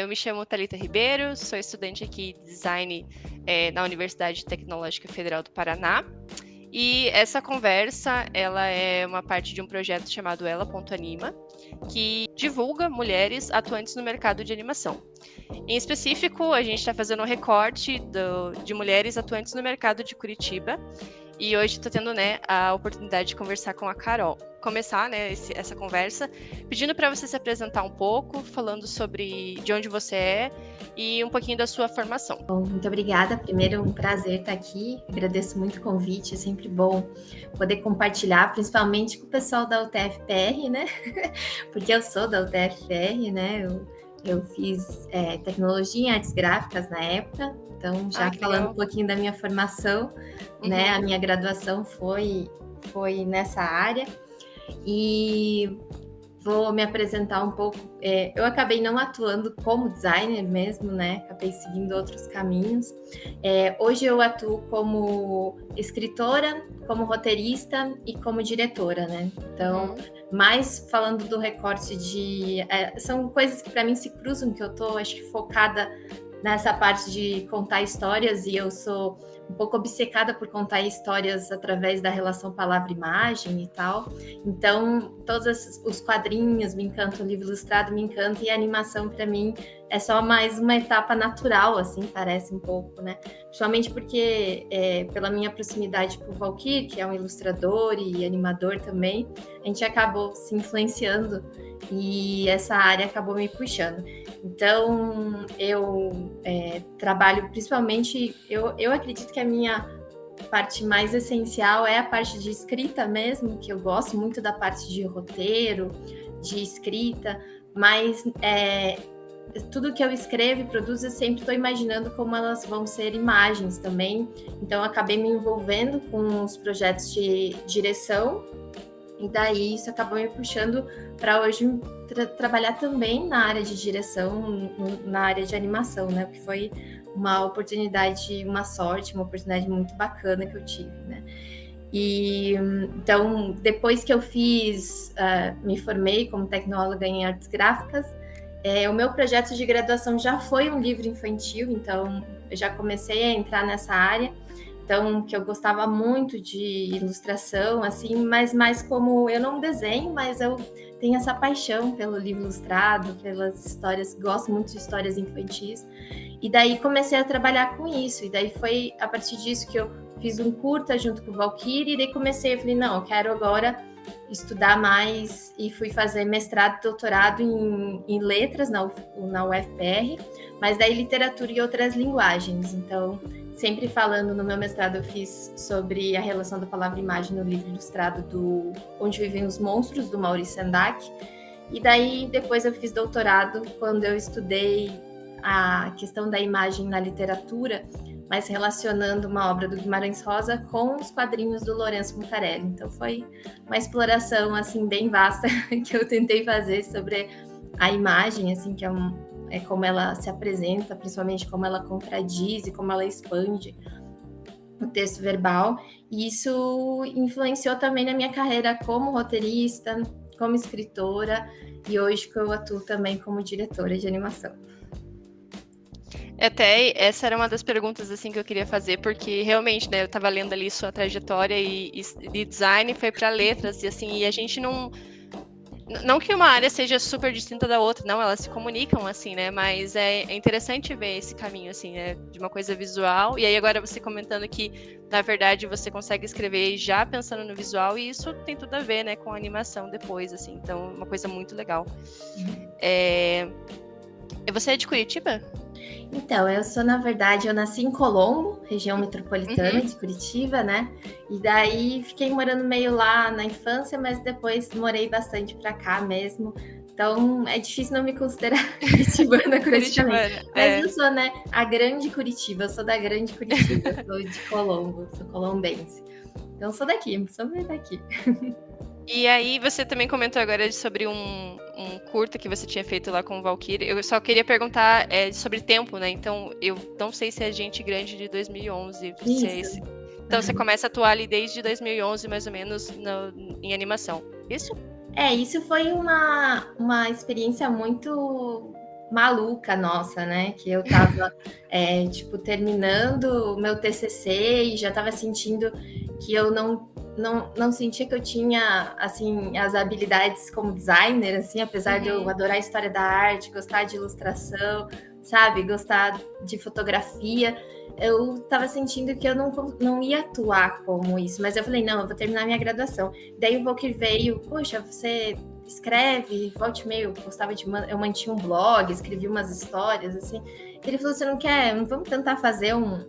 eu me chamo Thalita Ribeiro, sou estudante aqui de design na Universidade Tecnológica Federal do Paraná. E essa conversa, ela é uma parte de um projeto chamado Ela.anima, que divulga mulheres atuantes no mercado de animação. Em específico, a gente está fazendo um recorte de mulheres atuantes no mercado de Curitiba. E hoje estou tendo, a oportunidade de conversar com a Carol. Começar, essa conversa, pedindo para você se apresentar um pouco, falando sobre de onde você é e um pouquinho da sua formação. Bom, muito obrigada. Primeiro, um prazer estar aqui. Agradeço muito o convite. É sempre bom poder compartilhar, principalmente com o pessoal da UTF-PR, né? Porque eu sou da UTF-PR, né? Eu fiz tecnologia em artes gráficas na época. Então, já falando um pouquinho da minha formação, né? A minha graduação foi nessa área. E vou me apresentar um pouco. Eu acabei não atuando como designer mesmo, né? Acabei seguindo outros caminhos. Hoje eu atuo como escritora, como roteirista e como diretora, né? Então, mais falando do recorte são coisas que para mim se cruzam, que eu tô, acho que, focada nessa parte de contar histórias, e eu sou um pouco obcecada por contar histórias através da relação palavra-imagem e tal. Então, todos os quadrinhos me encantam, o livro ilustrado me encanta, e a animação, para mim, é só mais uma etapa natural, assim, parece um pouco, né? Principalmente porque, pela minha proximidade com o Valkyr, que é um ilustrador e animador também, a gente acabou se influenciando e essa área acabou me puxando. Então, eu trabalho principalmente, eu acredito que a minha parte mais essencial é a parte de escrita mesmo, que eu gosto muito da parte de roteiro, de escrita, mas tudo que eu escrevo e produzo, eu sempre estou imaginando como elas vão ser imagens também. Então, eu acabei me envolvendo com os projetos de direção, e daí isso acabou me puxando para hoje trabalhar também na área de direção, na área de animação, né? O que foi uma oportunidade, uma sorte, uma oportunidade muito bacana que eu tive, né? E então, depois que eu me formei como tecnóloga em artes gráficas, o meu projeto de graduação já foi um livro infantil, então eu já comecei a entrar nessa área. Então, que eu gostava muito de ilustração, assim, mas mais como eu não desenho, mas eu tenho essa paixão pelo livro ilustrado, pelas histórias, gosto muito de histórias infantis. E daí comecei a trabalhar com isso, e daí foi a partir disso que eu fiz um curta junto com o Valkyr, e daí eu falei, não, eu quero agora estudar mais, e fui fazer mestrado e doutorado em letras na UFPR, mas daí literatura e outras linguagens. Então, sempre falando no meu mestrado, eu fiz sobre a relação da palavra e imagem no livro ilustrado do Onde Vivem os Monstros, do Maurice Sendak. E daí, depois eu fiz doutorado, quando eu estudei a questão da imagem na literatura, mas relacionando uma obra do Guimarães Rosa com os quadrinhos do Lourenço Mutarelli. Então, foi uma exploração, assim, bem vasta que eu tentei fazer sobre a imagem, assim, que é como ela se apresenta, principalmente como ela contradiz e como ela expande o texto verbal. E isso influenciou também na minha carreira como roteirista, como escritora, e hoje que eu atuo também como diretora de animação. Até essa era uma das perguntas assim que eu queria fazer, porque realmente, eu estava lendo ali sua trajetória e de design foi para letras, e assim, e a gente não que uma área seja super distinta da outra, não, elas se comunicam, assim, né? Mas é interessante ver esse caminho, assim, né? De uma coisa visual. E aí agora você comentando que, na verdade, você consegue escrever já pensando no visual, e isso tem tudo a ver, né? Com a animação depois, assim. Então, uma coisa muito legal. Você é de Curitiba? Então, eu nasci em Colombo, região metropolitana de Curitiba, né? E daí fiquei morando meio lá na infância, mas depois morei bastante pra cá mesmo. Então, é difícil não me considerar curitibana, curitivamente. Mas eu sou, né, a grande Curitiba, eu sou da grande Curitiba, sou de Colombo, sou colombense. Então, sou meio daqui. E aí, você também comentou agora sobre um curta que você tinha feito lá com o Valkyr. Eu só queria perguntar sobre tempo, né? Então, eu não sei se é Gente Grande de 2011. Se é esse. Então, você começa a atuar ali desde 2011, mais ou menos, em animação. Isso? Isso foi uma experiência muito maluca nossa, né? Que eu tava, tipo, terminando o meu TCC e já tava sentindo que eu não sentia que eu tinha, assim, as habilidades como designer, assim, apesar de eu adorar a história da arte, gostar de ilustração, sabe? Gostar de fotografia. Eu estava sentindo que eu não ia atuar como isso, mas eu falei, não, eu vou terminar minha graduação. Daí o Volker veio, poxa, você escreve, volte e meio, eu mantinha um blog, escrevi umas histórias, assim. Ele falou, você não quer, vamos tentar fazer um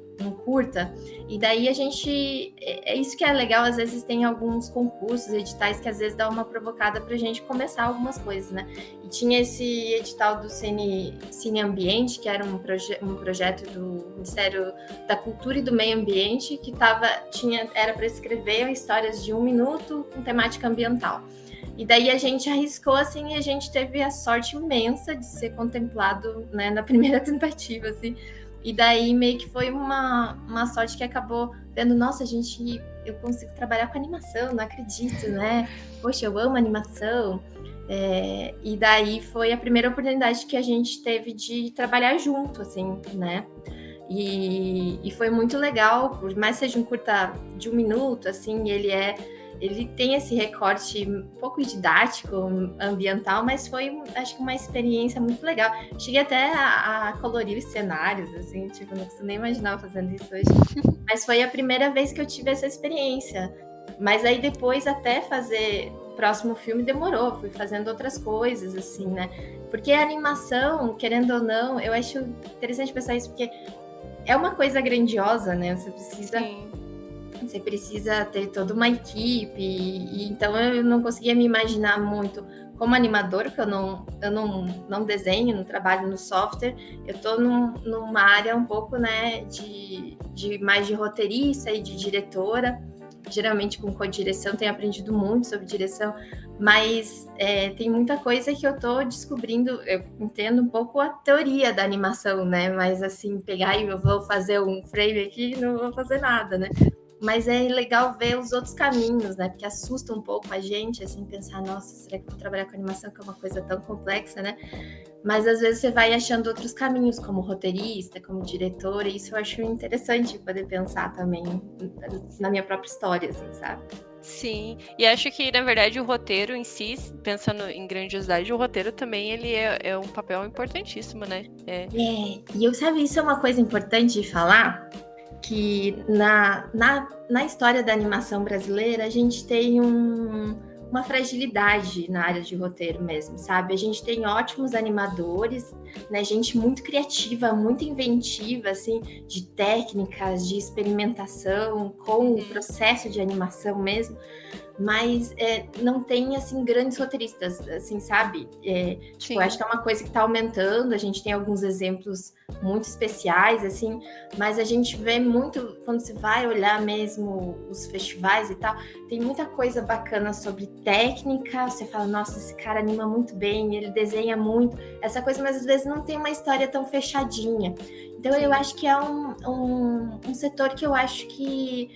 curta? E daí a gente, é isso que é legal, às vezes tem alguns concursos, editais, que às vezes dá uma provocada pra gente começar algumas coisas, né? E tinha esse edital do Cine Ambiente, que era um projeto do Ministério da Cultura e do Meio Ambiente, que era para escrever histórias de 1 minuto com temática ambiental. E daí a gente arriscou, assim, e a gente teve a sorte imensa de ser contemplado, né, na primeira tentativa, assim. E daí meio que foi uma sorte que acabou vendo, nossa, eu consigo trabalhar com animação, não acredito, né? Poxa, eu amo animação. E daí foi a primeira oportunidade que a gente teve de trabalhar junto, assim, né? E foi muito legal, por mais seja um curta de 1 minuto, assim, ele tem esse recorte um pouco didático, ambiental, mas foi, acho que, uma experiência muito legal. Cheguei até a colorir os cenários, assim, tipo, não consigo nem imaginar fazendo isso hoje. Mas foi a primeira vez que eu tive essa experiência. Mas aí depois, até fazer o próximo filme, demorou. Fui fazendo outras coisas, assim, né? Porque a animação, querendo ou não, eu acho interessante pensar isso, porque é uma coisa grandiosa, né? Você precisa ter toda uma equipe, e então eu não conseguia me imaginar muito como animador, porque eu não desenho, não trabalho no software, eu estou numa área um pouco, né, de mais de roteirista e de diretora, geralmente com co-direção, tenho aprendido muito sobre direção, mas tem muita coisa que eu estou descobrindo, eu entendo um pouco a teoria da animação, né, mas assim, pegar e eu vou fazer um frame aqui, não vou fazer nada, né. Mas é legal ver os outros caminhos, né? Porque assusta um pouco a gente, assim, pensar, nossa, será que eu vou trabalhar com animação, que é uma coisa tão complexa, né? Mas às vezes você vai achando outros caminhos, como roteirista, como diretora, e isso eu acho interessante poder pensar também na minha própria história, assim, sabe? Sim, e acho que, na verdade, o roteiro em si, pensando em grandiosidade, o roteiro também ele é um papel importantíssimo, né? E eu sabe, isso é uma coisa importante de falar, que na história da animação brasileira a gente tem uma fragilidade na área de roteiro mesmo, sabe? A gente tem ótimos animadores, né? Gente muito criativa, muito inventiva, assim, de técnicas, de experimentação com o processo de animação mesmo, mas não tem, assim, grandes roteiristas, assim, sabe? Tipo, acho que é uma coisa que está aumentando, a gente tem alguns exemplos muito especiais, assim, mas a gente vê muito, quando você vai olhar mesmo os festivais e tal, tem muita coisa bacana sobre técnica, você fala, nossa, esse cara anima muito bem, ele desenha muito, essa coisa, mas às vezes não tem uma história tão fechadinha. Então eu acho que é um setor que eu acho que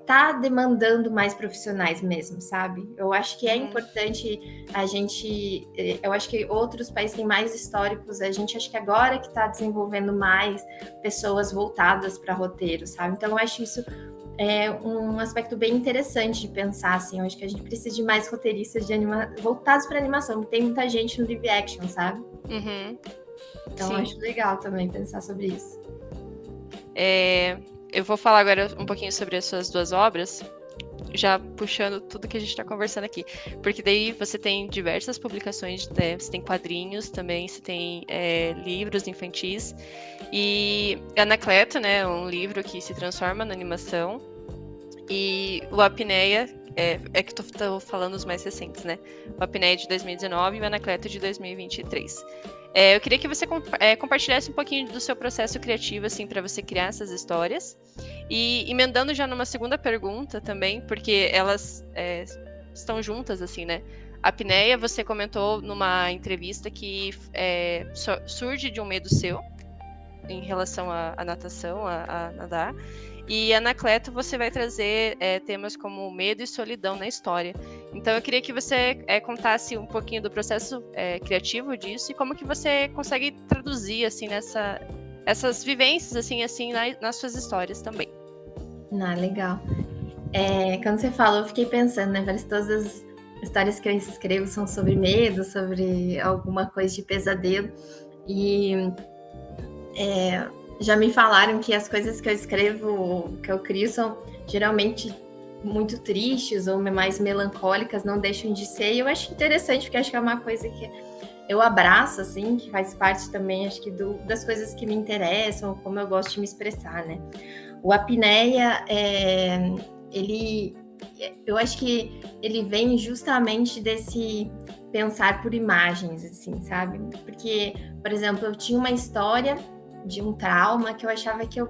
tá demandando mais profissionais mesmo, sabe? Eu acho que é importante a gente... Eu acho que outros países têm mais históricos, a gente acho que agora que está desenvolvendo mais pessoas voltadas para roteiro, sabe? Então eu acho isso um aspecto bem interessante de pensar, assim. Eu acho que a gente precisa de mais roteiristas voltados para animação, porque tem muita gente no live action, sabe? Então eu acho legal também pensar sobre isso. Eu vou falar agora um pouquinho sobre as suas 2 obras, já puxando tudo que a gente está conversando aqui. Porque daí você tem diversas publicações, né? Você tem quadrinhos também, você tem livros infantis. E Anacleto, né? Um livro que se transforma na animação. E o Apneia, que tô falando os mais recentes, né? O Apneia de 2019 e o Anacleto de 2023. Eu queria que você compartilhasse um pouquinho do seu processo criativo, assim, para você criar essas histórias. E emendando já numa segunda pergunta também, porque elas estão juntas, assim, né? A apneia, você comentou numa entrevista que surge de um medo seu em relação à natação, a nadar. E Anacleto, você vai trazer temas como medo e solidão na história. Então eu queria que você contasse um pouquinho do processo criativo disso e como que você consegue traduzir assim essas vivências assim nas suas histórias também. Legal. Quando você falou, eu fiquei pensando, né? Parece que todas as histórias que eu escrevo são sobre medo, sobre alguma coisa de pesadelo. E já me falaram que as coisas que eu escrevo, que eu crio, são geralmente muito tristes ou mais melancólicas, não deixam de ser. E eu acho interessante, porque acho que é uma coisa que eu abraço, assim, que faz parte também, acho que das coisas que me interessam, como eu gosto de me expressar, né? O Apneia, eu acho que ele vem justamente desse pensar por imagens, assim, sabe? Porque, por exemplo, eu tinha uma história de um trauma que eu achava que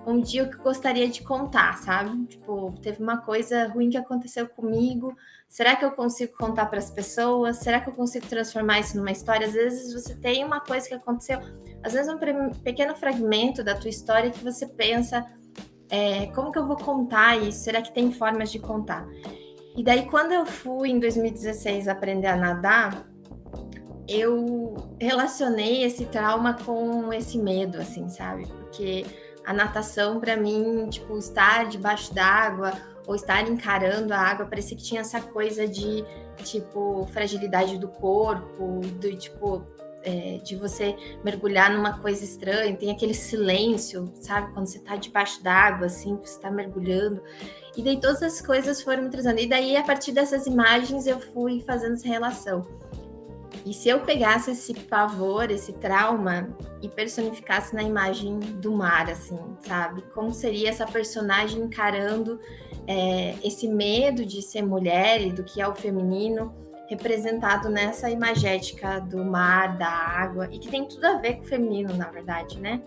um dia eu gostaria de contar, sabe? Tipo, teve uma coisa ruim que aconteceu comigo. Será que eu consigo contar para as pessoas? Será que eu consigo transformar isso numa história? Às vezes você tem uma coisa que aconteceu, às vezes um pequeno fragmento da tua história que você pensa, como que eu vou contar isso? Será que tem formas de contar? E daí, quando eu fui em 2016 aprender a nadar, eu relacionei esse trauma com esse medo, assim, sabe? Porque a natação, para mim, tipo, estar debaixo d'água ou estar encarando a água, parecia que tinha essa coisa de, tipo, fragilidade do corpo, do tipo, de você mergulhar numa coisa estranha, tem aquele silêncio, sabe? Quando você tá debaixo d'água, assim, você tá mergulhando. E daí todas as coisas foram me trazendo. E daí, a partir dessas imagens, eu fui fazendo essa relação. E se eu pegasse esse pavor, esse trauma e personificasse na imagem do mar, assim, sabe? Como seria essa personagem encarando esse medo de ser mulher e do que é o feminino, representado nessa imagética do mar, da água, e que tem tudo a ver com o feminino, na verdade, né?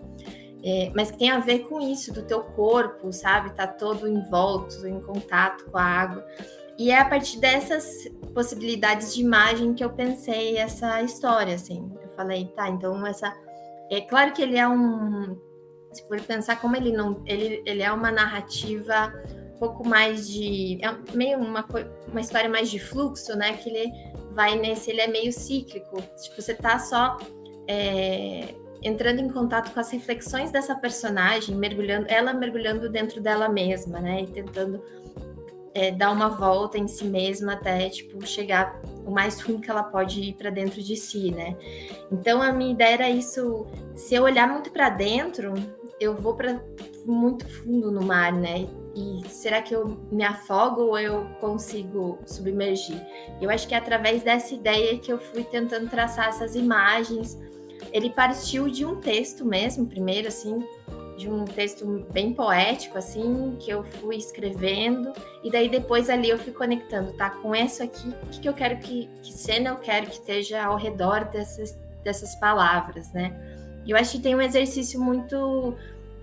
Mas que tem a ver com isso, do teu corpo, sabe? Tá todo envolto, em contato com a água. E é a partir dessas possibilidades de imagem que eu pensei essa história, assim. Eu falei, tá, então é claro que ele é se for pensar como ele é uma narrativa um pouco mais de, meio uma história mais de fluxo, né? Que ele é meio cíclico. Tipo, você tá só entrando em contato com as reflexões dessa personagem, mergulhando dentro dela mesma, né? E tentando dar uma volta em si mesma até, tipo, chegar o mais ruim que ela pode ir para dentro de si, né? Então, a minha ideia era isso, se eu olhar muito para dentro, eu vou para muito fundo no mar, né? E será que eu me afogo ou eu consigo submergir? Eu acho que é através dessa ideia que eu fui tentando traçar essas imagens. Ele partiu de um texto mesmo, primeiro, assim, de um texto bem poético, assim, que eu fui escrevendo, e daí depois ali eu fui conectando, tá? Com isso aqui, o que eu quero que cena eu quero que esteja ao redor dessas palavras, né? E eu acho que tem um exercício muito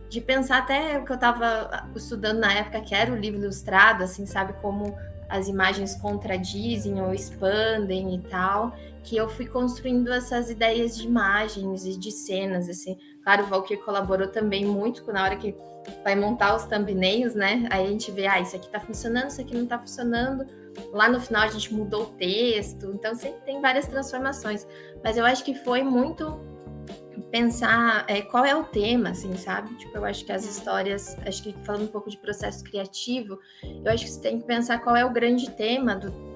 de pensar até o que eu estava estudando na época, que era o livro ilustrado, assim, sabe? Como as imagens contradizem ou expandem e tal, que eu fui construindo essas ideias de imagens e de cenas, assim. Claro, o Valkyr colaborou também muito na hora que vai montar os thumbnails, né? Aí a gente vê, isso aqui tá funcionando, isso aqui não tá funcionando. Lá no final a gente mudou o texto, então sempre tem várias transformações. Mas eu acho que foi muito pensar qual é o tema, assim, sabe? Tipo, eu acho que as histórias, acho que falando um pouco de processo criativo, eu acho que você tem que pensar qual é o grande tema do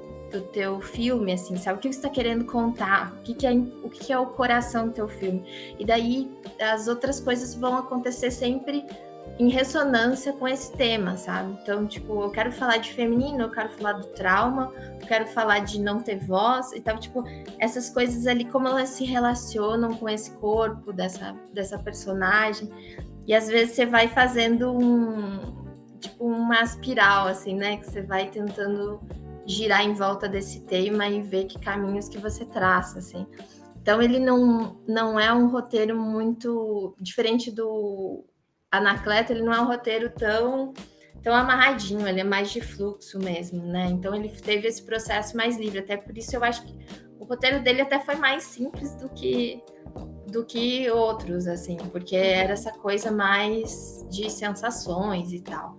teu filme, assim, sabe? O que você está querendo contar? O que é o coração do teu filme? E daí as outras coisas vão acontecer sempre em ressonância com esse tema, sabe? Então, tipo, eu quero falar de feminino, eu quero falar do trauma, eu quero falar de não ter voz, então, tipo, essas coisas ali, como elas se relacionam com esse corpo dessa personagem, e às vezes você vai fazendo uma espiral, assim, né? Que você vai tentando girar em volta desse tema e ver que caminhos que você traça, assim. Então, ele não é um roteiro muito diferente do Anacleto, ele não é um roteiro tão amarradinho, ele é mais de fluxo mesmo, né? Então ele teve esse processo mais livre, até por isso eu acho que o roteiro dele até foi mais simples do que outros, assim, porque era essa coisa mais de sensações e tal.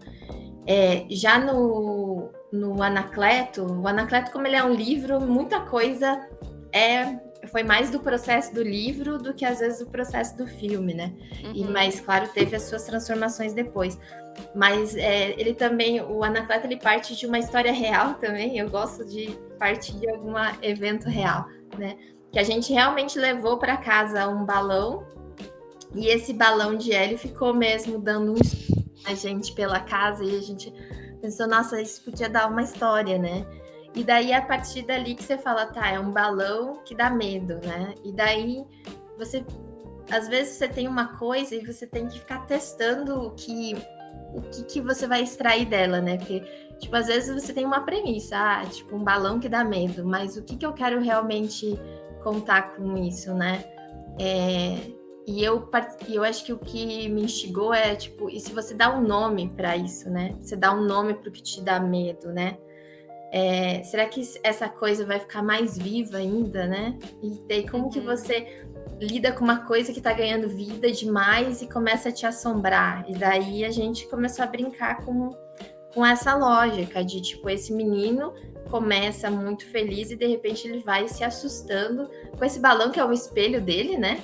Já no no Anacleto, o Anacleto, como ele é um livro, muita coisa foi mais do processo do livro do que às vezes do processo do filme, né? Mas, claro, teve as suas transformações depois. Mas ele também, o Anacleto, ele parte de uma história real também. Eu gosto de partir de algum evento real, né? Que a gente realmente levou para casa um balão, e esse balão de hélio ficou mesmo dando a gente pela casa, e a gente pensou, nossa, isso podia dar uma história, né? E daí, a partir dali que você fala, tá, é um balão que dá medo, né? E daí, às vezes você tem uma coisa e você tem que ficar testando o que você vai extrair dela, né? Porque, tipo, às vezes você tem uma premissa, tipo, um balão que dá medo, mas o que eu quero realmente contar com isso, né? E eu acho que o que me instigou é, tipo, e se você dá um nome para isso, né? Você dá um nome para o que te dá medo, né? Será que essa coisa vai ficar mais viva ainda, né? E daí como que você lida com uma coisa que tá ganhando vida demais e começa a te assombrar? E daí a gente começou a brincar com essa lógica de, tipo, esse menino começa muito feliz e de repente ele vai se assustando com esse balão que é o espelho dele, né?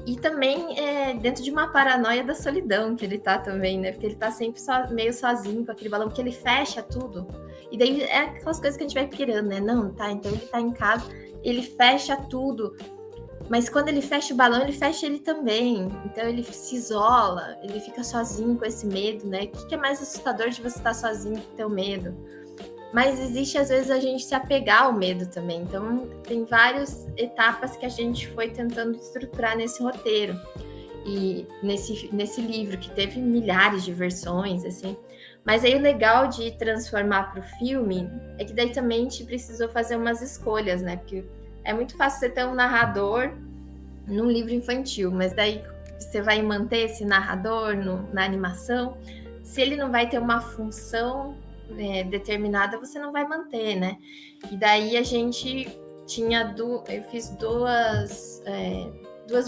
E também dentro de uma paranoia da solidão que ele tá também, né? Porque ele tá sempre meio sozinho com aquele balão, porque ele fecha tudo. E daí é aquelas coisas que a gente vai pirando, né? Não, tá, então ele tá em casa, ele fecha tudo. Mas quando ele fecha o balão, ele fecha ele também. Então ele se isola, ele fica sozinho com esse medo, né? O que é mais assustador de você estar sozinho com o teu medo? Mas existe, às vezes, a gente se apegar ao medo também. Então, tem várias etapas que a gente foi tentando estruturar nesse roteiro. E nesse livro, que teve milhares de versões, assim. Mas aí o legal de transformar para o filme é que daí também a gente precisou fazer umas escolhas, né? Porque é muito fácil você ter um narrador num livro infantil, mas daí você vai manter esse narrador na animação. Se ele não vai ter uma função determinada, você não vai manter, né? E daí a gente eu fiz duas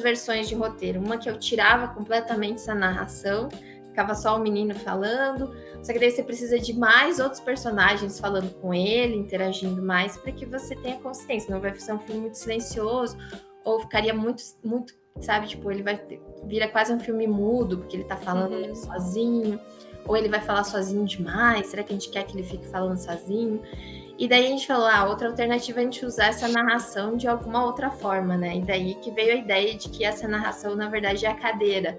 versões de roteiro. Uma que eu tirava completamente essa narração, ficava só o menino falando, só que daí você precisa de mais outros personagens falando com ele, interagindo mais, para que você tenha consistência. Não vai ser um filme muito silencioso, ou ficaria muito, muito, sabe? Tipo, ele vira quase um filme mudo, porque ele tá falando sozinho, ou ele vai falar sozinho demais, será que a gente quer que ele fique falando sozinho? E daí a gente falou, outra alternativa é a gente usar essa narração de alguma outra forma, né? E daí que veio a ideia de que essa narração, na verdade, é a cadeira.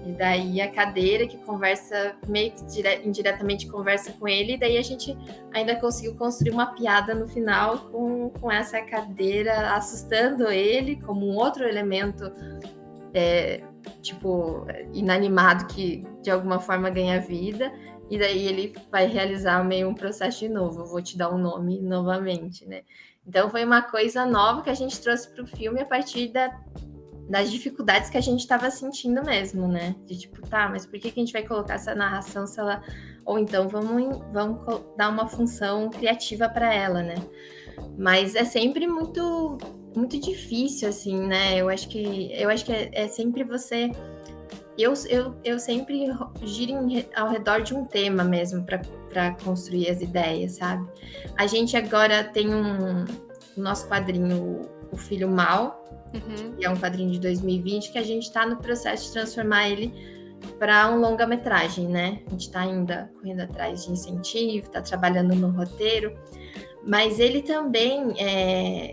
E daí a cadeira que conversa, meio que indiretamente conversa com ele, e daí a gente ainda conseguiu construir uma piada no final com essa cadeira assustando ele como um outro elemento tipo, inanimado que de alguma forma ganha vida, e daí ele vai realizar meio um processo de novo, eu vou te dar um nome novamente, né? Então foi uma coisa nova que a gente trouxe para o filme a partir das dificuldades que a gente estava sentindo mesmo, né? De tipo, tá, mas por que a gente vai colocar essa narração se ela... Ou então vamos dar uma função criativa para ela, né? Mas é sempre muito muito difícil, assim, né? Eu acho que é sempre você... Eu sempre giro ao redor de um tema mesmo para construir as ideias, sabe? A gente agora tem o nosso quadrinho, O Filho Mal, que é um quadrinho de 2020, que a gente está no processo de transformar ele para um longa-metragem, né? A gente está ainda correndo atrás de incentivo, está trabalhando no roteiro, mas ele também,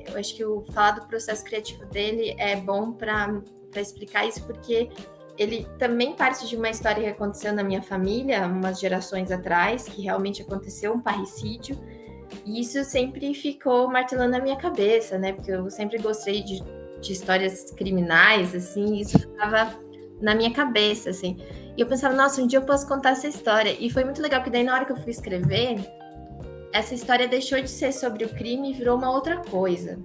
eu acho que falar do processo criativo dele é bom para explicar isso, porque ele também parte de uma história que aconteceu na minha família, umas gerações atrás, que realmente aconteceu um parricídio, e isso sempre ficou martelando na minha cabeça, né? Porque eu sempre gostei de histórias criminais, assim, e isso ficava na minha cabeça, assim. E eu pensava, nossa, um dia eu posso contar essa história. E foi muito legal, porque daí na hora que eu fui escrever, essa história deixou de ser sobre o crime e virou uma outra coisa.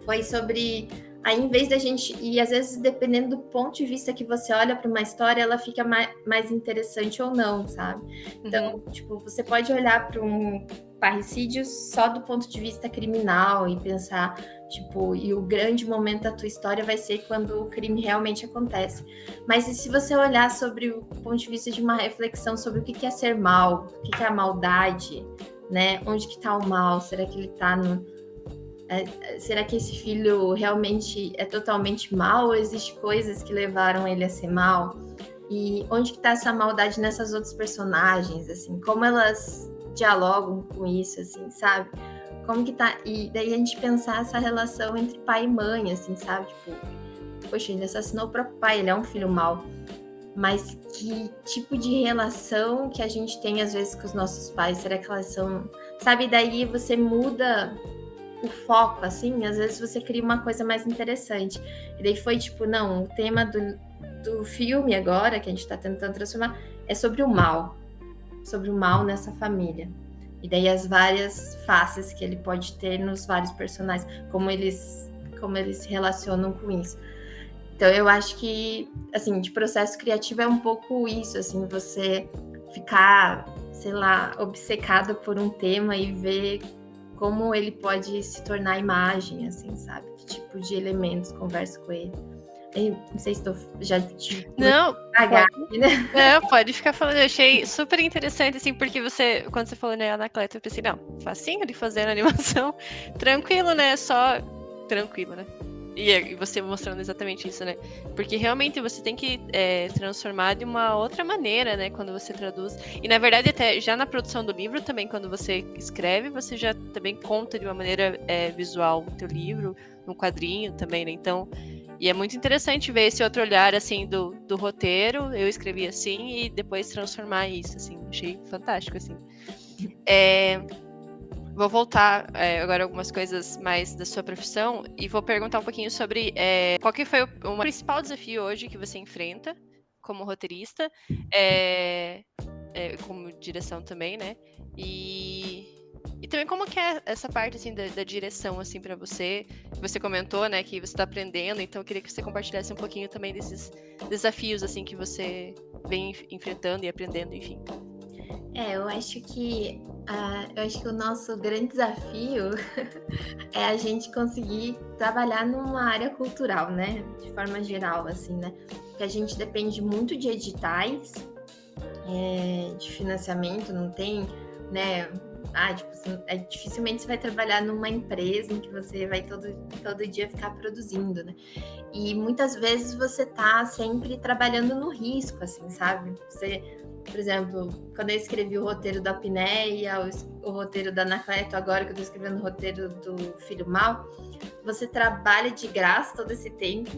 Foi sobre... Aí, em vez da gente... E, às vezes, dependendo do ponto de vista que você olha para uma história, ela fica mais interessante ou não, sabe? Então, tipo, você pode olhar para um parricídio só do ponto de vista criminal e pensar, tipo... E o grande momento da tua história vai ser quando o crime realmente acontece. Mas e se você olhar sobre o ponto de vista de uma reflexão sobre o que é ser mal, o que é a maldade... né? Onde que tá o mal? Será que ele tá no... será que esse filho realmente é totalmente mal ou existem coisas que levaram ele a ser mal? E onde que tá essa maldade nessas outras personagens, assim? Como elas dialogam com isso, assim, sabe? Como que tá... E daí a gente pensar essa relação entre pai e mãe, assim, sabe? Tipo, poxa, ele assassinou o próprio pai, ele é um filho mau. Mas que tipo de relação que a gente tem às vezes com os nossos pais? Será que elas são... Sabe, daí você muda o foco, assim, às vezes você cria uma coisa mais interessante. E daí foi tipo, não, o tema do filme agora, que a gente tá tentando transformar, é sobre o mal nessa família. E daí as várias faces que ele pode ter nos vários personagens, como eles se relacionam com isso. Então eu acho que, assim, de processo criativo é um pouco isso, assim, você ficar, sei lá, obcecado por um tema e ver como ele pode se tornar imagem, assim, sabe? Que tipo de elementos conversa com ele. Eu não sei se estou já te Não, pode, né? pode ficar falando. Eu achei super interessante, assim, porque quando você falou, né, Anacleto, eu pensei, não, facinho de fazer a animação, tranquilo, né? Só tranquilo, né? E você mostrando exatamente isso, né? Porque realmente você tem que transformar de uma outra maneira, né? Quando você traduz. E na verdade, até já na produção do livro também, quando você escreve, você já também conta de uma maneira visual o teu livro, no quadrinho também, né? Então, e é muito interessante ver esse outro olhar, assim, do roteiro. Eu escrevi assim e depois transformar isso, assim. Achei fantástico, assim. Vou voltar agora algumas coisas mais da sua profissão e vou perguntar um pouquinho sobre qual que foi o principal desafio hoje que você enfrenta como roteirista, como direção também, né? E também como que é essa parte assim da direção assim para você? Você comentou, né, que você está aprendendo, então eu queria que você compartilhasse um pouquinho também desses desafios assim que você vem enfrentando e aprendendo, enfim. Eu acho que o nosso grande desafio é a gente conseguir trabalhar numa área cultural, né? De forma geral, assim, né? Porque a gente depende muito de editais, de financiamento, não tem, né? Tipo, dificilmente você vai trabalhar numa empresa em que você vai todo dia ficar produzindo, né? E muitas vezes você tá sempre trabalhando no risco, assim, sabe? Por exemplo, quando eu escrevi o roteiro da Pinéia, o roteiro da Anacleto, agora que eu tô escrevendo o roteiro do Filho Mal, você trabalha de graça todo esse tempo.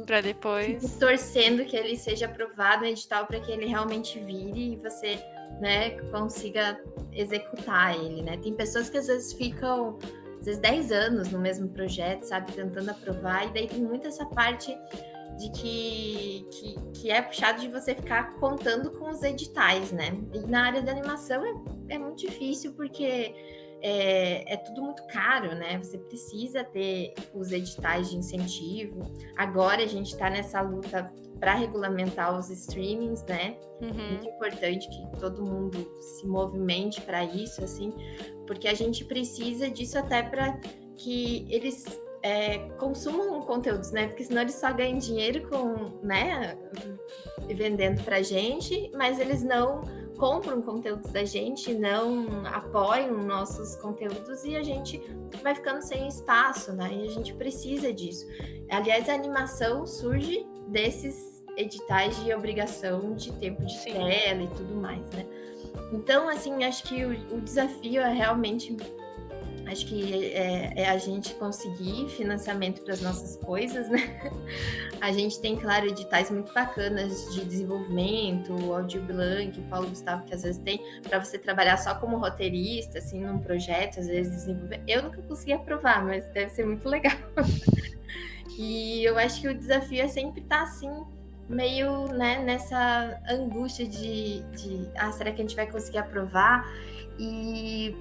Para depois. Torcendo que ele seja aprovado no edital para que ele realmente vire e você, né, consiga executar ele, né? Tem pessoas que às vezes ficam, às vezes 10 anos no mesmo projeto, sabe, tentando aprovar, e daí tem muito essa parte de que é puxado de você ficar contando com os editais, né? E na área da animação é muito difícil porque é tudo muito caro, né? Você precisa ter os editais de incentivo. Agora a gente está nessa luta para regulamentar os streamings, né? Muito importante que todo mundo se movimente para isso, assim, porque a gente precisa disso até para que eles consumam conteúdos, né? Porque senão eles só ganham dinheiro com, né, vendendo pra gente, mas eles não compram conteúdos da gente, não apoiam nossos conteúdos e a gente vai ficando sem espaço, né? E a gente precisa disso. Aliás, a animação surge desses editais de obrigação de tempo de tela e tudo mais, né? Então, assim, acho que o desafio é realmente... Acho que é a gente conseguir financiamento para as nossas coisas, né? A gente tem, claro, editais muito bacanas de desenvolvimento, o Audio Blanc, o Paulo Gustavo, que às vezes tem para você trabalhar só como roteirista, assim, num projeto, às vezes desenvolver. Eu nunca consegui aprovar, mas deve ser muito legal. E eu acho que o desafio é sempre estar assim, meio, né, nessa angústia de será que a gente vai conseguir aprovar? E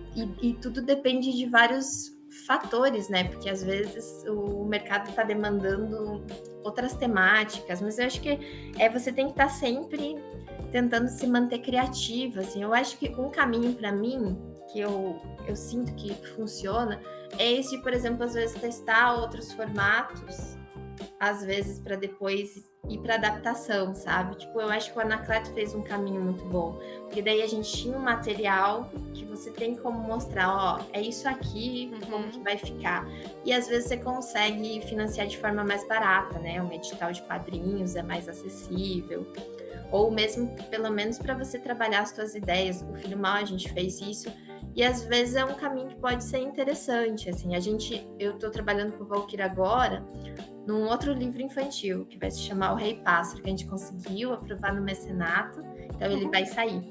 tudo depende de vários fatores, né? Porque às vezes o mercado está demandando outras temáticas, mas eu acho que você tem que estar sempre tentando se manter criativa, assim. Eu acho que um caminho para mim que eu sinto que funciona é esse, por exemplo, às vezes testar outros formatos, às vezes para depois ir para adaptação, sabe? Tipo, eu acho que o Anacleto fez um caminho muito bom, porque daí a gente tinha um material que você tem como mostrar, ó, é isso aqui, como que vai ficar. E às vezes você consegue financiar de forma mais barata, né? Um edital de quadrinhos é mais acessível. Ou mesmo, pelo menos, para você trabalhar as suas ideias. O Filho Mal, a gente fez isso. E às vezes é um caminho que pode ser interessante. Assim, eu estou trabalhando com o Valkyrie agora num outro livro infantil, que vai se chamar O Rei Pássaro, que a gente conseguiu aprovar no mecenato, então ele vai sair.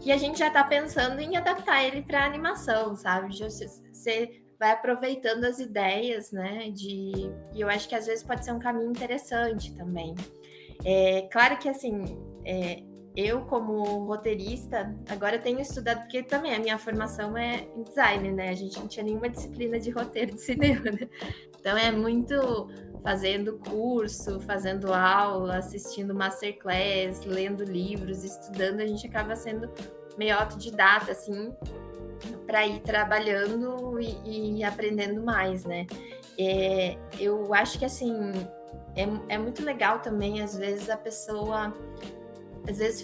E a gente já está pensando em adaptar ele para animação, sabe? Você vai aproveitando as ideias, né? E eu acho que às vezes pode ser um caminho interessante também. Claro que, assim, eu como roteirista, agora tenho estudado, porque também a minha formação é em design, né? A gente não tinha nenhuma disciplina de roteiro de cinema, né? Então é muito fazendo curso, fazendo aula, assistindo masterclass, lendo livros, estudando, a gente acaba sendo meio autodidata, assim, para ir trabalhando e aprendendo mais, né? Eu acho que, assim, é muito legal também, às vezes, a pessoa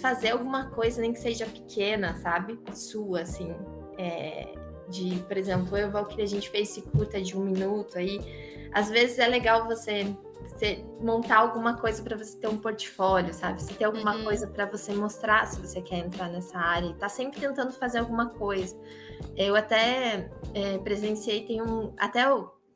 fazer alguma coisa, nem que seja pequena, sabe? Sua, assim. Por exemplo, eu e o Valkyrie, a gente fez esse curta de 1 minuto aí. Às vezes é legal você montar alguma coisa para você ter um portfólio, sabe? Você ter alguma coisa para você mostrar se você quer entrar nessa área. E tá sempre tentando fazer alguma coisa. Eu até presenciei,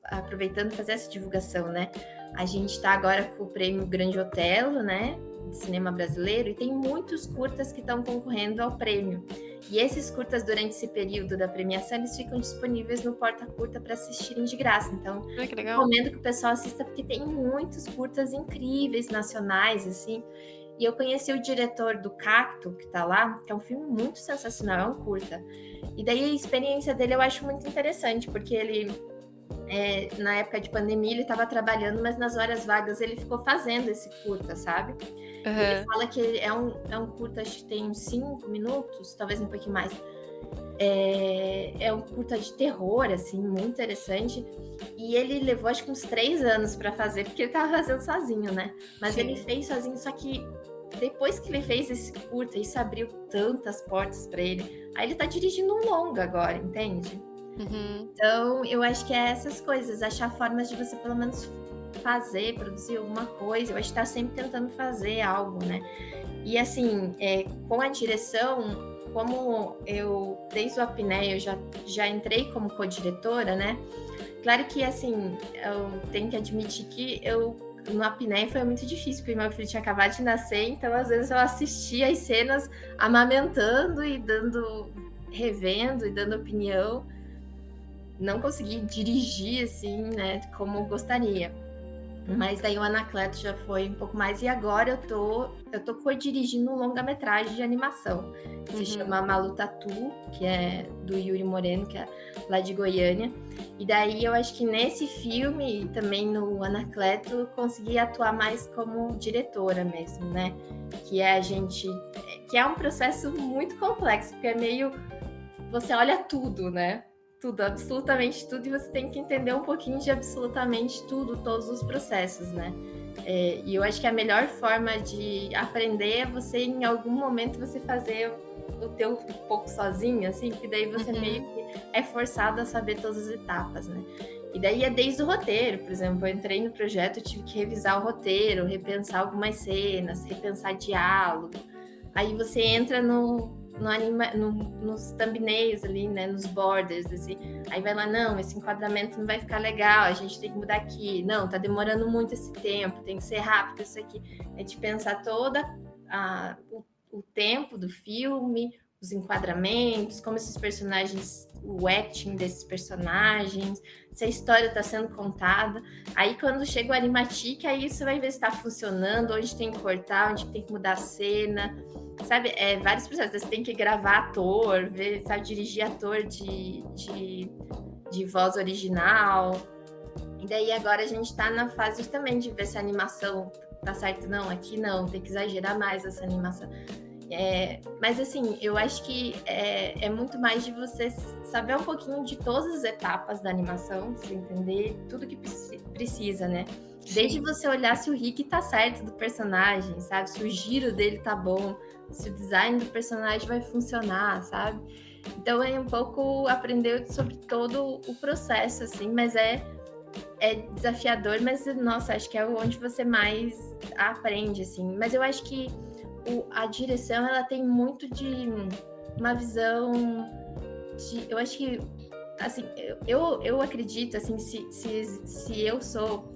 aproveitando fazer essa divulgação, né? A gente está agora com o prêmio Grande Otelo, né? De cinema brasileiro, e tem muitos curtas que estão concorrendo ao prêmio. E esses curtas, durante esse período da premiação, eles ficam disponíveis no Porta Curta para assistirem de graça. Então, que legal. recomendo que o pessoal assista, porque tem muitos curtas incríveis, nacionais, assim. E eu conheci o diretor do Cacto, que tá lá, que é um filme muito sensacional, é um curta. E daí a experiência dele eu acho muito interessante, porque ele, na época de pandemia, ele estava trabalhando, mas nas horas vagas ele ficou fazendo esse curta, sabe? Ele fala que é um curta, acho que tem uns 5 minutos, talvez um pouquinho mais. É um curta de terror, assim, muito interessante. E ele levou, acho que uns 3 anos para fazer, porque ele tava fazendo sozinho, né? Mas ele fez sozinho, só que depois que ele fez esse curta, isso abriu tantas portas para ele. Aí ele tá dirigindo um longa agora, entende? Então, eu acho que é essas coisas, achar formas de você, pelo menos, produzir alguma coisa. Eu acho que tá sempre tentando fazer algo, né? E assim, com a direção, como eu, desde o Apneia, eu já entrei como co-diretora, né? Claro que, assim, eu tenho que admitir que no Apneia foi muito difícil, porque meu filho tinha acabado de nascer, então às vezes eu assistia as cenas amamentando e revendo e dando opinião. Não consegui dirigir, assim, né, como eu gostaria. Mas daí o Anacleto já foi um pouco mais. E agora eu tô co-dirigindo um longa-metragem de animação, que se chama Malu Tatu, que é do Yuri Moreno, que é lá de Goiânia. E daí eu acho que nesse filme e também no Anacleto eu consegui atuar mais como diretora mesmo, né? Que é um processo muito complexo, porque é meio... Você olha tudo, né? Tudo, absolutamente tudo, e você tem que entender um pouquinho de absolutamente tudo, todos os processos, né? E eu acho que a melhor forma de aprender é você, em algum momento, você fazer o teu um pouco sozinho, assim, que daí você meio que é forçado a saber todas as etapas, né? E daí é desde o roteiro, por exemplo, eu entrei no projeto, eu tive que revisar o roteiro, repensar algumas cenas, repensar diálogo. Aí você entra nos thumbnails ali, né, nos borders, assim, aí vai lá, não, esse enquadramento não vai ficar legal, a gente tem que mudar aqui, não, tá demorando muito esse tempo, tem que ser rápido isso aqui, é de pensar o tempo do filme, os enquadramentos, como esses personagens, o acting desses personagens, se a história está sendo contada. Aí quando chega o animatic, aí você vai ver se está funcionando, onde tem que cortar, onde tem que mudar a cena, sabe? Vários processos. Você tem que gravar ator, dirigir ator de voz original. E daí agora a gente está na fase também de ver se a animação tá certo. Não, aqui não, tem que exagerar mais essa animação. Mas assim, eu acho que é muito mais de você saber um pouquinho de todas as etapas da animação, você entender tudo que precisa, né? Desde Sim. você olhar se o Rick tá certo do personagem, sabe? Se o giro dele tá bom, se o design do personagem vai funcionar, sabe? Então é um pouco aprender sobre todo o processo, assim, mas é desafiador, mas nossa, acho que é onde você mais aprende, assim. Mas eu acho que a direção ela tem muito de uma visão de, eu acho que assim, eu acredito assim, se eu sou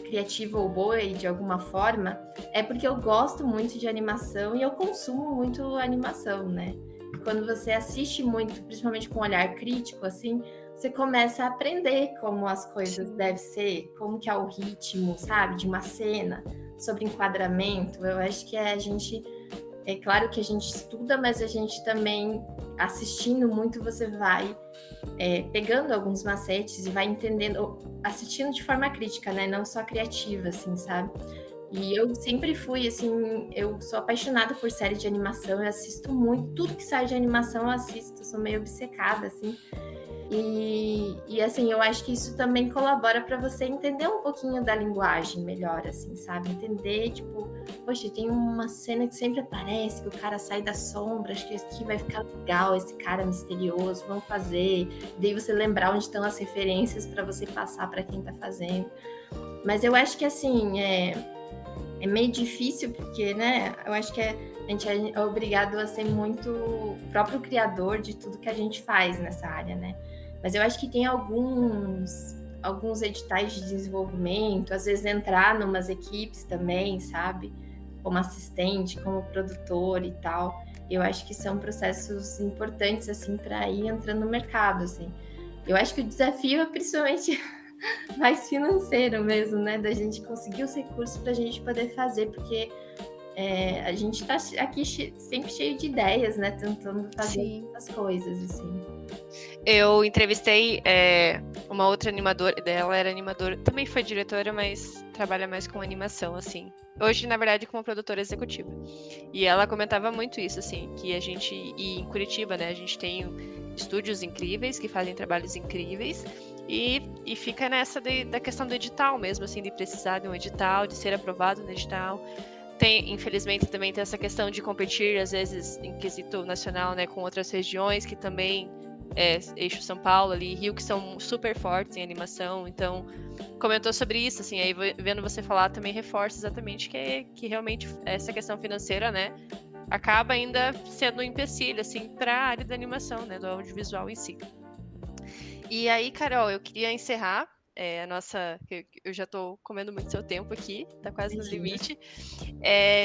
criativa ou boa de alguma forma, é porque eu gosto muito de animação e eu consumo muito animação, né? E quando você assiste muito, principalmente com um olhar crítico, assim, você começa a aprender como as coisas Sim. devem ser, como que é o ritmo, sabe, de uma cena, sobre enquadramento. Eu acho que a gente é claro que a gente estuda, mas a gente também, assistindo muito, você vai pegando alguns macetes e vai entendendo, assistindo de forma crítica, né? Não só criativa, assim, sabe? E eu sempre fui, assim, eu sou apaixonada por série de animação, eu assisto muito, tudo que sai de animação eu assisto, sou meio obcecada, assim. E assim, eu acho que isso também colabora para você entender um pouquinho da linguagem melhor, assim, sabe? Entender, tipo, poxa, tem uma cena que sempre aparece, que o cara sai da sombra, acho que aqui vai ficar legal, esse cara misterioso, vamos fazer. Daí você lembrar onde estão as referências para você passar para quem tá fazendo. Mas eu acho que, assim, é meio difícil, porque, né, eu acho que a gente é obrigado a ser muito o próprio criador de tudo que a gente faz nessa área, né? Mas eu acho que tem alguns editais de desenvolvimento, às vezes entrar numas equipes também, sabe? Como assistente, como produtor e tal. Eu acho que são processos importantes, assim, para ir entrando no mercado, assim. Eu acho que o desafio é principalmente mais financeiro mesmo, né? Da gente conseguir os recursos para a gente poder fazer, porque a gente está aqui sempre cheio de ideias, né? Tentando fazer Sim. as coisas, assim. Eu entrevistei uma outra animadora, dela era animadora, também foi diretora, mas trabalha mais com animação, assim. Hoje, na verdade, como produtora executiva. E ela comentava muito isso, assim, que a gente, e em Curitiba, né, a gente tem estúdios incríveis que fazem trabalhos incríveis e fica nessa da questão do edital mesmo, assim, de precisar de um edital, de ser aprovado no edital. Tem, infelizmente, também tem essa questão de competir, às vezes, em quesito nacional, né, com outras regiões que também eixo São Paulo ali, Rio, que são super fortes em animação, então comentou sobre isso, assim, aí vendo você falar também reforça exatamente que realmente essa questão financeira, né, acaba ainda sendo um empecilho, assim, para a área da animação, né, do audiovisual em si. E aí, Carol, eu queria encerrar a nossa. Eu já estou comendo muito seu tempo aqui, tá quase no Imagina. limite.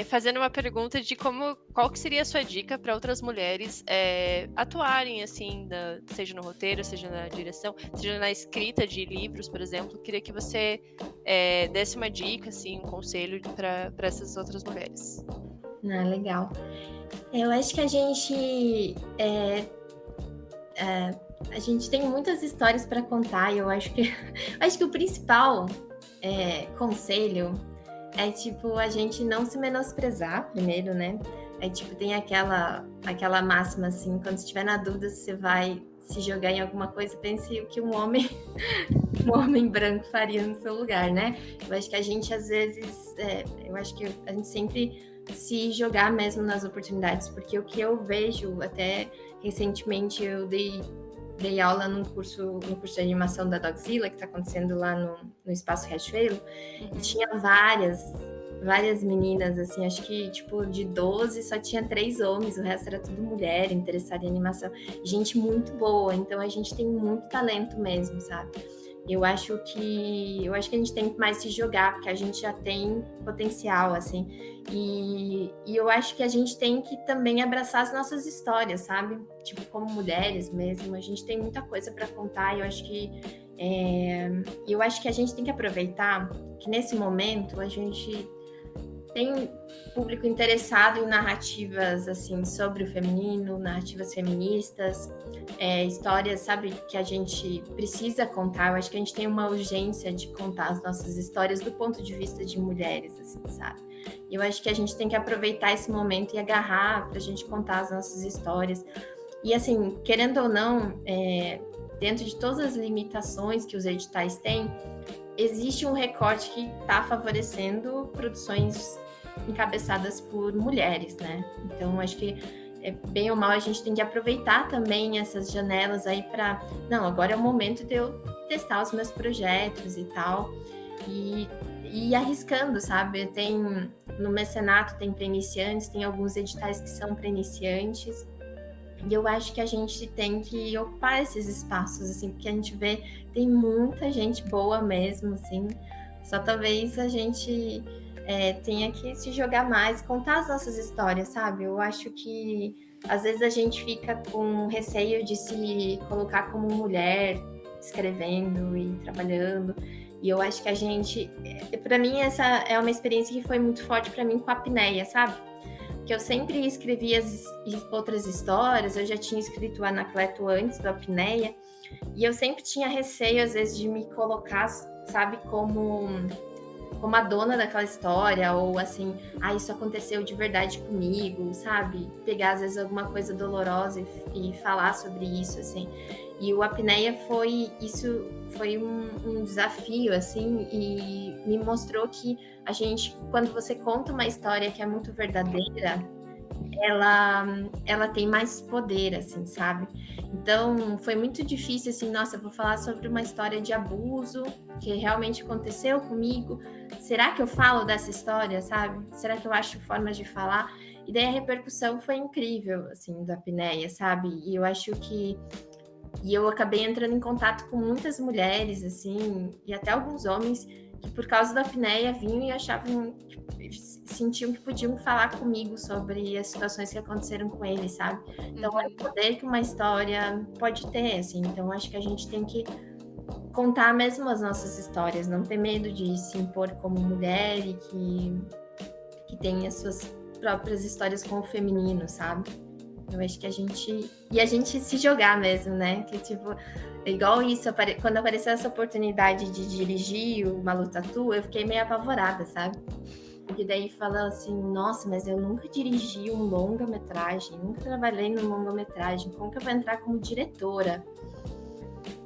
Fazendo uma pergunta de qual que seria a sua dica para outras mulheres atuarem, assim, seja no roteiro, seja na direção, seja na escrita de livros, por exemplo. Queria que você desse uma dica, assim, um conselho para essas outras mulheres. Ah, legal. Eu acho que a gente tem muitas histórias para contar e eu acho que o principal conselho é tipo a gente não se menosprezar primeiro, né? É tipo tem aquela máxima assim, quando estiver na dúvida se você vai se jogar em alguma coisa, pense o que um homem branco faria no seu lugar, né? Eu acho que a gente às vezes, eu acho que a gente sempre se jogar mesmo nas oportunidades, porque o que eu vejo, até recentemente eu dei aula no curso de animação da Dogzilla, que está acontecendo lá no Espaço Riachuelo, e tinha várias meninas, assim, acho que, tipo, de 12 só tinha 3 homens, o resto era tudo mulher interessada em animação. Gente muito boa, então a gente tem muito talento mesmo, sabe? Eu acho que a gente tem que mais se jogar, porque a gente já tem potencial, assim. E eu acho que a gente tem que também abraçar as nossas histórias, sabe? Tipo, como mulheres mesmo, a gente tem muita coisa para contar. E eu acho que a gente tem que aproveitar que nesse momento a gente tem público interessado em narrativas assim sobre o feminino, narrativas feministas, histórias, sabe, que a gente precisa contar. Eu acho que a gente tem uma urgência de contar as nossas histórias do ponto de vista de mulheres, assim, sabe? E eu acho que a gente tem que aproveitar esse momento e agarrar para a gente contar as nossas histórias. E assim, querendo ou não, dentro de todas as limitações que os editais têm, existe um recorte que está favorecendo produções encabeçadas por mulheres, né? Então, acho que bem ou mal a gente tem que aproveitar também essas janelas aí para, não, agora é o momento de eu testar os meus projetos e tal, e ir arriscando, sabe? No mecenato tem para iniciantes, tem alguns editais que são para iniciantes, e eu acho que a gente tem que ocupar esses espaços, assim, porque a gente vê, tem muita gente boa mesmo, assim, só talvez a gente tenha que se jogar mais, contar as nossas histórias, sabe? Eu acho que às vezes a gente fica com receio de se colocar como mulher, escrevendo e trabalhando, e eu acho que a gente, para mim essa é uma experiência que foi muito forte para mim com a apneia, sabe? Que eu sempre escrevia outras histórias, eu já tinha escrito Anacleto antes do Apneia, e eu sempre tinha receio, às vezes, de me colocar, sabe, como a dona daquela história, ou assim, isso aconteceu de verdade comigo, sabe? Pegar, às vezes, alguma coisa dolorosa e falar sobre isso, assim. E o Apneia foi um desafio, assim, e me mostrou que a gente, quando você conta uma história que é muito verdadeira, ela tem mais poder, assim, sabe? Então, foi muito difícil, assim, nossa, eu vou falar sobre uma história de abuso que realmente aconteceu comigo. Será que eu falo dessa história, sabe? Será que eu acho formas de falar? E daí a repercussão foi incrível, assim, da apneia, sabe? E eu acho que... E eu acabei entrando em contato com muitas mulheres, assim, e até alguns homens que por causa da apneia vinham e achavam, sentiam que podiam falar comigo sobre as situações que aconteceram com eles, sabe? Então, é o poder que uma história pode ter, assim. Então, acho que a gente tem que contar mesmo as nossas histórias, não ter medo de se impor como mulher e que tem as suas próprias histórias com o feminino, sabe? Eu acho que a gente se jogar mesmo, né? Que tipo, igual isso, quando apareceu essa oportunidade de dirigir o Malu Tatu, eu fiquei meio apavorada, sabe? Porque daí fala assim, nossa, mas eu nunca dirigi um longa-metragem, nunca trabalhei num longa-metragem, como que eu vou entrar como diretora?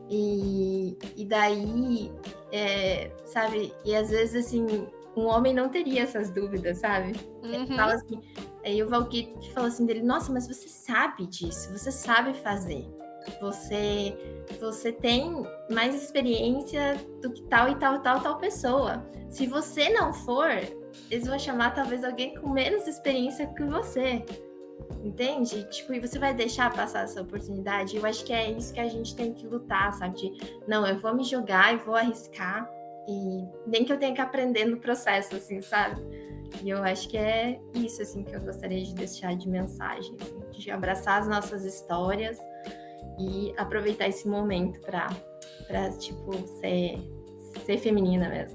E daí, sabe? E às vezes, assim, um homem não teria essas dúvidas, sabe? Ele fala assim, aí o Valkyrie falou assim dele, nossa, mas você sabe disso, você sabe fazer. Você tem mais experiência do que tal e tal pessoa. Se você não for, eles vão chamar talvez alguém com menos experiência que você. Entende? Tipo, e você vai deixar passar essa oportunidade? Eu acho que é isso que a gente tem que lutar, sabe? De, não, eu vou me jogar e vou arriscar. E nem que eu tenha que aprender no processo, assim, sabe? E eu acho que é isso, assim, que eu gostaria de deixar de mensagem, assim, de abraçar as nossas histórias e aproveitar esse momento para tipo, ser feminina mesmo.